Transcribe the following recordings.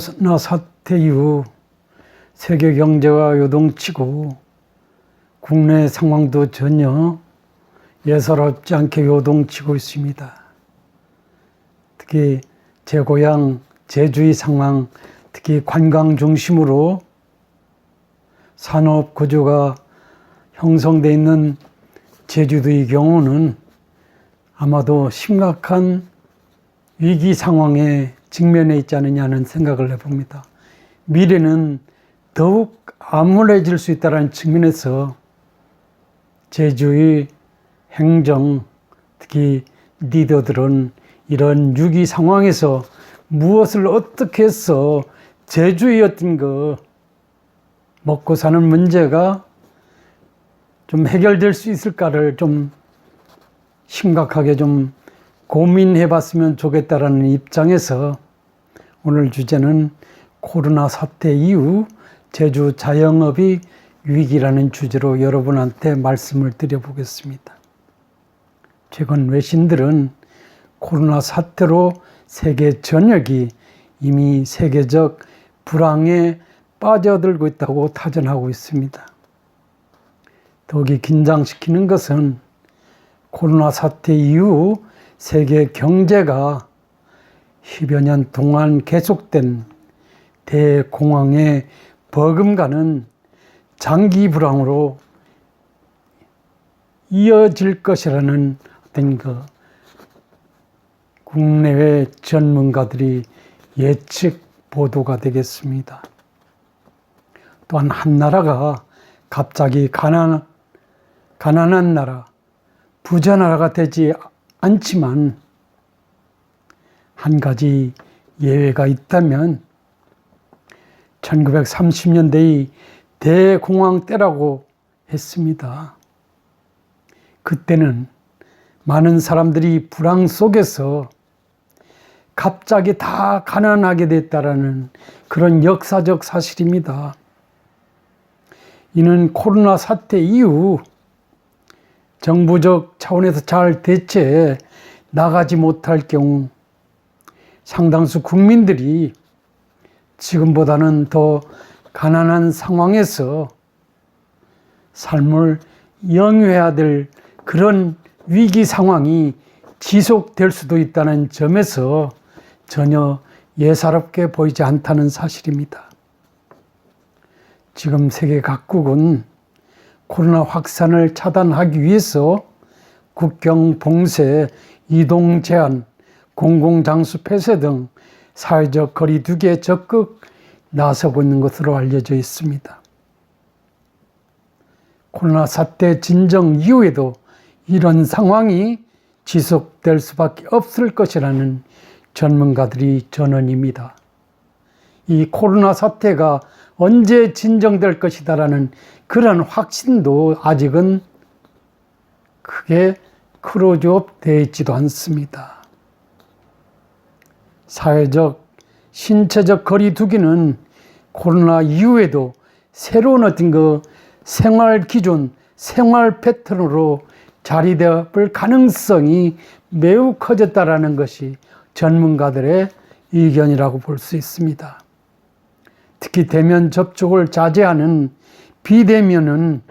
코로나 사태 이후 세계 경제가 요동치고 국내 상황도 전혀 예사롭지 않게 요동치고 있습니다. 특히 제 고향 제주의 상황, 특히 관광 중심으로 산업 구조가 형성되어 있는 제주도의 경우는 아마도 심각한 위기 상황에 직면해 있지 않느냐는 생각을 해봅니다. 미래는 더욱 암울해질 수 있다는 측면에서 제주의 행정, 특히 리더들은 이런 위기 상황에서 무엇을 어떻게 해서 제주의 어떤 먹고 사는 문제가 좀 해결될 수 있을까를 좀 심각하게 좀 고민해 봤으면 좋겠다라는 입장에서 오늘 주제는 코로나 사태 이후 제주 자영업이 위기라는 주제로 여러분한테 말씀을 드려보겠습니다. 최근 외신들은 코로나 사태로 세계 전역이 이미 세계적 불황에 빠져들고 있다고 타전하고 있습니다. 더욱이 긴장시키는 것은 코로나 사태 이후 세계 경제가 10여 년 동안 계속된 대공황에 버금가는 장기 불황으로 이어질 것이라는 어떤 국내외 전문가들이 예측 보도가 되겠습니다. 또한 한 나라가 갑자기 가난한 나라, 부자 나라가 되지 않지만 한 가지 예외가 있다면 1930년대의 대공황 때라고 했습니다. 그때는 많은 사람들이 불황 속에서 갑자기 다 가난하게 됐다라는 그런 역사적 사실입니다. 이는 코로나 사태 이후 정부적 차원에서 잘 대처해 나가지 못할 경우 상당수 국민들이 지금보다는 더 가난한 상황에서 삶을 영위해야 될 그런 위기 상황이 지속될 수도 있다는 점에서 전혀 예사롭게 보이지 않다는 사실입니다. 지금 세계 각국은 코로나 확산을 차단하기 위해서 국경 봉쇄, 이동 제한, 공공장소 폐쇄 등 사회적 거리 두기에 적극 나서고 있는 것으로 알려져 있습니다. 코로나 사태 진정 이후에도 이런 상황이 지속될 수밖에 없을 것이라는 전문가들이 전언입니다. 이 코로나 사태가 언제 진정될 것이다라는 그런 확신도 아직은 크게 크로즈업 되어 있지도 않습니다. 사회적, 신체적 거리 두기는 코로나 이후에도 새로운 어떤 생활 기준, 생활 패턴으로 자리되어 볼 가능성이 매우 커졌다라는 것이 전문가들의 의견이라고 볼 수 있습니다. 특히 대면 접촉을 자제하는 비대면은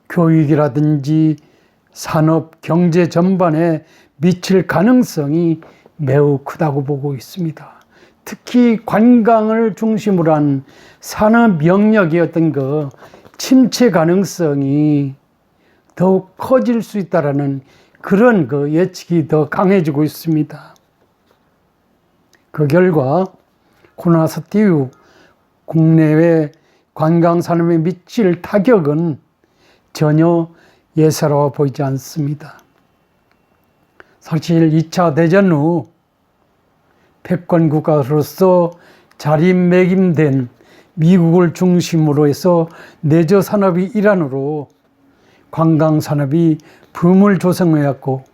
교육이라든지 산업, 경제 전반에 미칠 가능성이 매우 크다고 보고 있습니다. 특히 관광을 중심으로 한 산업 영역의 어떤 침체 가능성이 더욱 커질 수 있다라는 그런 예측이 더 강해지고 있습니다. 그 결과 코로나 사태 이후 국내외 관광 산업에 미칠 타격은 전혀 예사로워 보이지 않습니다. 사실 2차 대전 후 패권 국가로서 자리매김된 미국을 중심으로 해서 내저 산업의 일환으로 관광 산업이 붐을 조성해왔고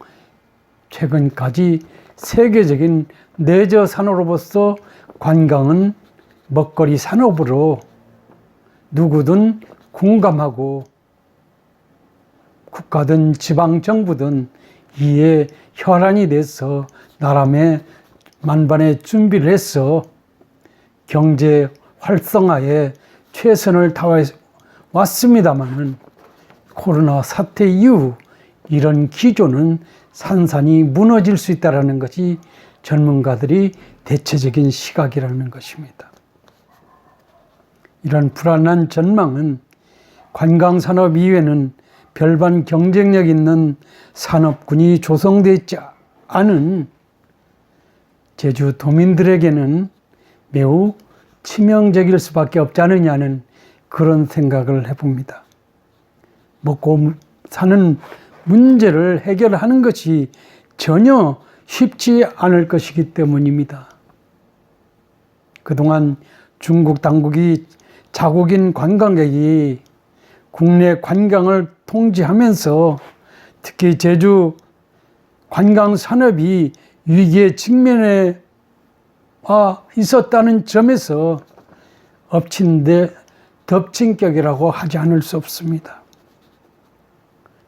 최근까지 세계적인 내저 산업으로서 관광은 먹거리 산업으로 누구든 공감하고 국가든 지방정부든 이에 혈안이 돼서 나름의 만반의 준비를 해서 경제 활성화에 최선을 다해왔습니다마는 코로나 사태 이후 이런 기조는 산산이 무너질 수 있다는 것이 전문가들이 대체적인 시각이라는 것입니다. 이런 불안한 전망은 관광산업 이외에는 별반 경쟁력 있는 산업군이 조성되어 있지 않은 제주 도민들에게는 매우 치명적일 수밖에 없지 않느냐는 그런 생각을 해봅니다. 먹고 사는 문제를 해결하는 것이 전혀 쉽지 않을 것이기 때문입니다. 그동안 중국 당국이 자국인 관광객이 국내 관광을 통제하면서 특히 제주 관광 산업이 위기에 직면해 있었다는 점에서 엎친 데 덮친 격이라고 하지 않을 수 없습니다.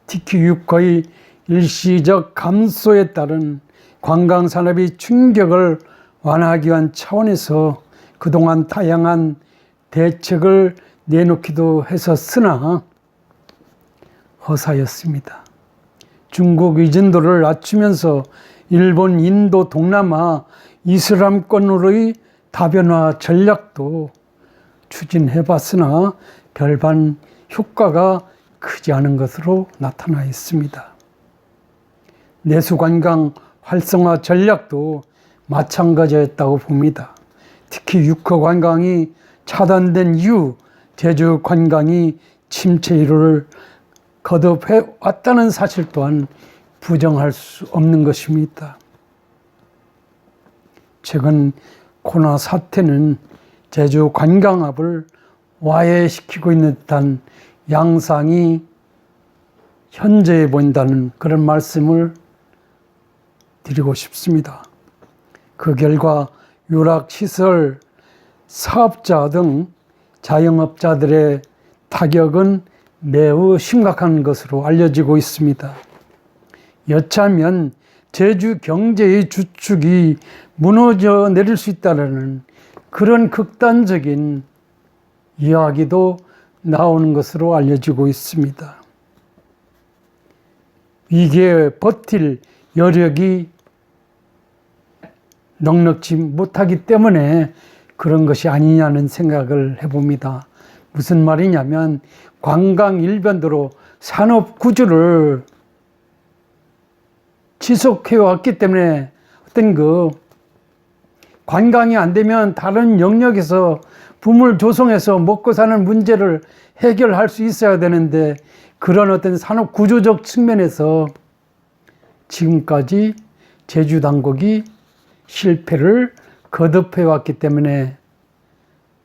특히 유가의 일시적 감소에 따른 관광 산업의 충격을 완화하기 위한 차원에서 그동안 다양한 대책을 내놓기도 했었으나 허사였습니다. 중국 의존도를 낮추면서 일본, 인도, 동남아, 이슬람권으로의 다변화 전략도 추진해봤으나 별반 효과가 크지 않은 것으로 나타나 있습니다. 내수관광 활성화 전략도 마찬가지였다고 봅니다. 특히 육하관광이 차단된 이후 제주 관광이 침체를 거듭해왔다는 사실 또한 부정할 수 없는 것입니다. 최근 코로나 사태는 제주 관광업을 와해시키고 있는 듯한 양상이 현재해 보인다는 그런 말씀을 드리고 싶습니다. 그 결과 유락시설 사업자 등 자영업자들의 타격은 매우 심각한 것으로 알려지고 있습니다. 여차하면 제주 경제의 주축이 무너져 내릴 수 있다는 그런 극단적인 이야기도 나오는 것으로 알려지고 있습니다. 위기에 버틸 여력이 넉넉지 못하기 때문에 그런 것이 아니냐는 생각을 해봅니다. 무슨 말이냐면 관광 일변도로 산업 구조를 지속해 왔기 때문에 어떤 관광이 안 되면 다른 영역에서 붐을 조성해서 먹고 사는 문제를 해결할 수 있어야 되는데 그런 어떤 산업 구조적 측면에서 지금까지 제주 당국이 실패를 거듭해 왔기 때문에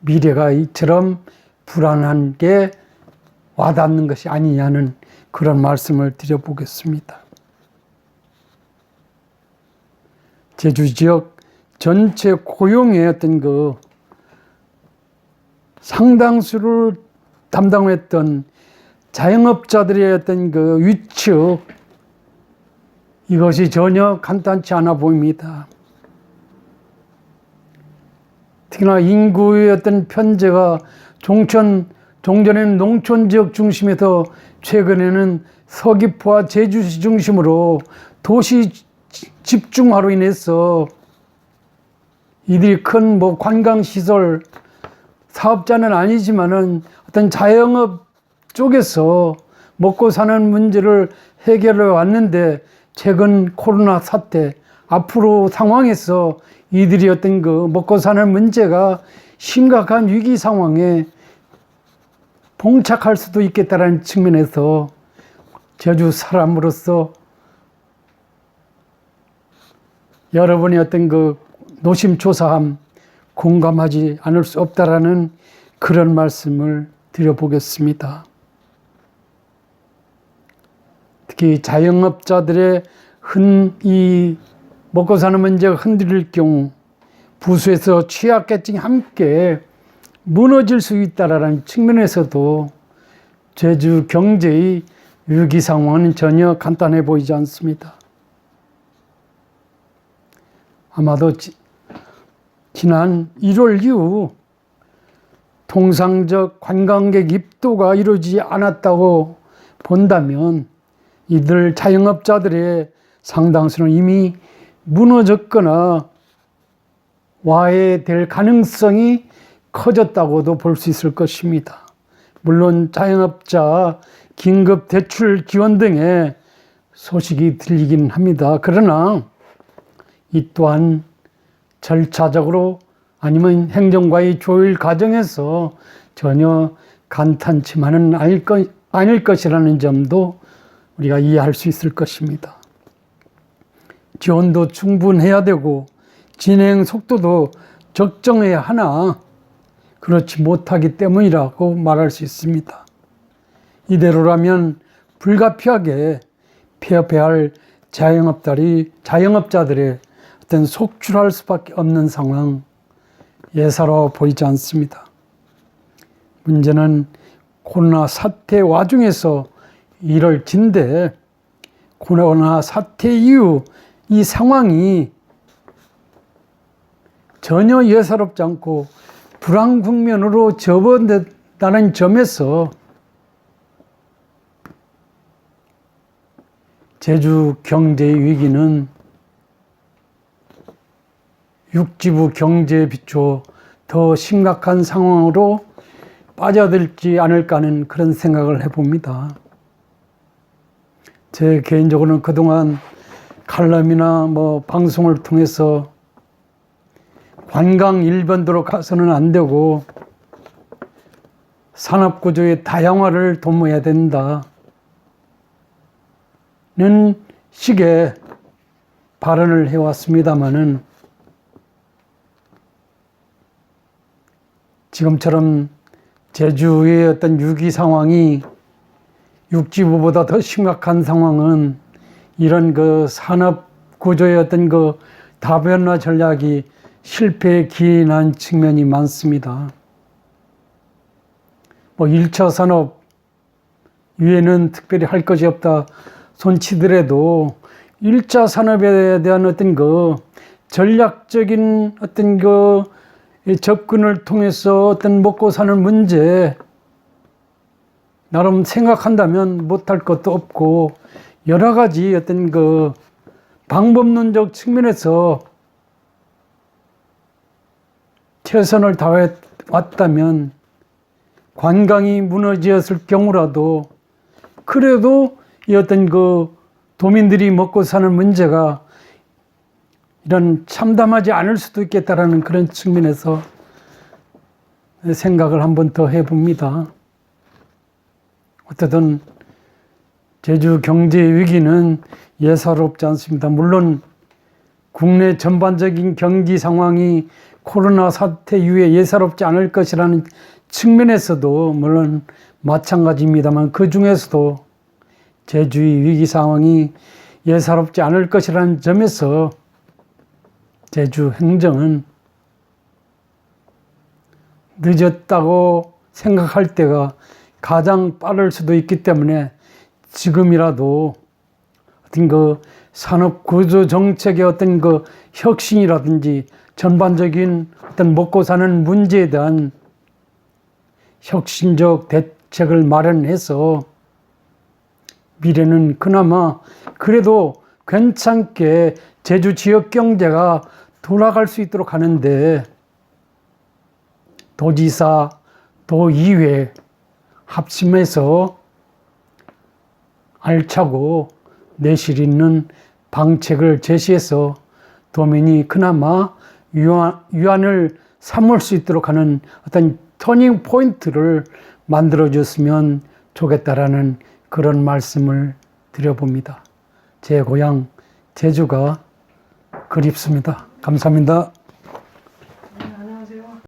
미래가 이처럼 불안한 게 와닿는 것이 아니냐는 그런 말씀을 드려보겠습니다. 제주 지역 전체 고용의 어떤 상당수를 담당했던 자영업자들의 어떤 위축, 이것이 전혀 간단치 않아 보입니다. 특히나 인구의 어떤 편제가 종전에는 농촌 지역 중심에서 최근에는 서귀포와 제주시 중심으로 도시 집중화로 인해서 이들이 큰 관광시설 사업자는 아니지만은 어떤 자영업 쪽에서 먹고 사는 문제를 해결해 왔는데 최근 코로나 사태 앞으로 상황에서 이들이 어떤 먹고 사는 문제가 심각한 위기 상황에 봉착할 수도 있겠다는 측면에서 제주 사람으로서 여러분의 어떤 노심초사함 공감하지 않을 수 없다라는 그런 말씀을 드려보겠습니다. 특히 자영업자들의 이 먹고 사는 문제가 흔들릴 경우 부수에서 취약계층이 함께 무너질 수 있다라는 측면에서도 제주 경제의 위기 상황은 전혀 간단해 보이지 않습니다. 아마도 지난 1월 이후 통상적 관광객 입도가 이루어지지 않았다고 본다면 이들 자영업자들의 상당수는 이미 무너졌거나 와해될 가능성이 커졌다고도 볼 수 있을 것입니다. 물론 자영업자 긴급 대출 지원 등의 소식이 들리긴 합니다. 그러나 이 또한 절차적으로 아니면 행정과의 조율 과정에서 전혀 간단치만은 아닐 것이라는 점도 우리가 이해할 수 있을 것입니다. 지원도 충분해야 되고 진행 속도도 적정해야 하나 그렇지 못하기 때문이라고 말할 수 있습니다. 이대로라면 불가피하게 폐업해야 할 자영업자들의 어떤 속출할 수밖에 없는 상황, 예사로 보이지 않습니다. 문제는 코로나 사태 와중에서 이뤄진데 코로나 사태 이후 이 상황이 전혀 예사롭지 않고 불안 국면으로 접어든다는 점에서 제주 경제의 위기는 육지부 경제에 비추어 더 심각한 상황으로 빠져들지 않을까 하는 그런 생각을 해봅니다. 제 개인적으로는 그동안 칼럼이나 방송을 통해서 관광 일변도로 가서는 안 되고 산업구조의 다양화를 도모해야 된다는 식의 발언을 해왔습니다마는 지금처럼 제주의 어떤 위기 상황이 육지부보다 더 심각한 상황은 이런 그 산업구조의 어떤 그 다변화 전략이 실패에 기인한 측면이 많습니다. 1차 산업 위에는 특별히 할 것이 없다 손치더라도 1차 산업에 대한 어떤 그 전략적인 어떤 그 접근을 통해서 어떤 먹고 사는 문제 나름 생각한다면 못할 것도 없고 여러 가지 어떤 그 방법론적 측면에서 최선을 다해 왔다면 관광이 무너졌을 경우라도 그래도 이 어떤 그 도민들이 먹고 사는 문제가 이런 참담하지 않을 수도 있겠다라는 그런 측면에서 생각을 한번 더 해봅니다. 어쨌든 제주 경제 위기는 예사롭지 않습니다. 물론 국내 전반적인 경기 상황이 코로나 사태 이후에 예사롭지 않을 것이라는 측면에서도 물론 마찬가지입니다만 그 중에서도 제주의 위기 상황이 예사롭지 않을 것이라는 점에서 제주 행정은 늦었다고 생각할 때가 가장 빠를 수도 있기 때문에 지금이라도 어떤 그 산업 구조 정책의 어떤 그 혁신이라든지 전반적인 어떤 먹고 사는 문제에 대한 혁신적 대책을 마련해서 미래는 그나마 그래도 괜찮게 제주 지역 경제가 돌아갈 수 있도록 하는데 도지사, 도의회 합심해서 알차고 내실 있는 방책을 제시해서 도민이 그나마 위안을 삼을 수 있도록 하는 어떤 터닝 포인트를 만들어줬으면 좋겠다라는 그런 말씀을 드려봅니다. 제 고향 제주가 그립습니다. 감사합니다.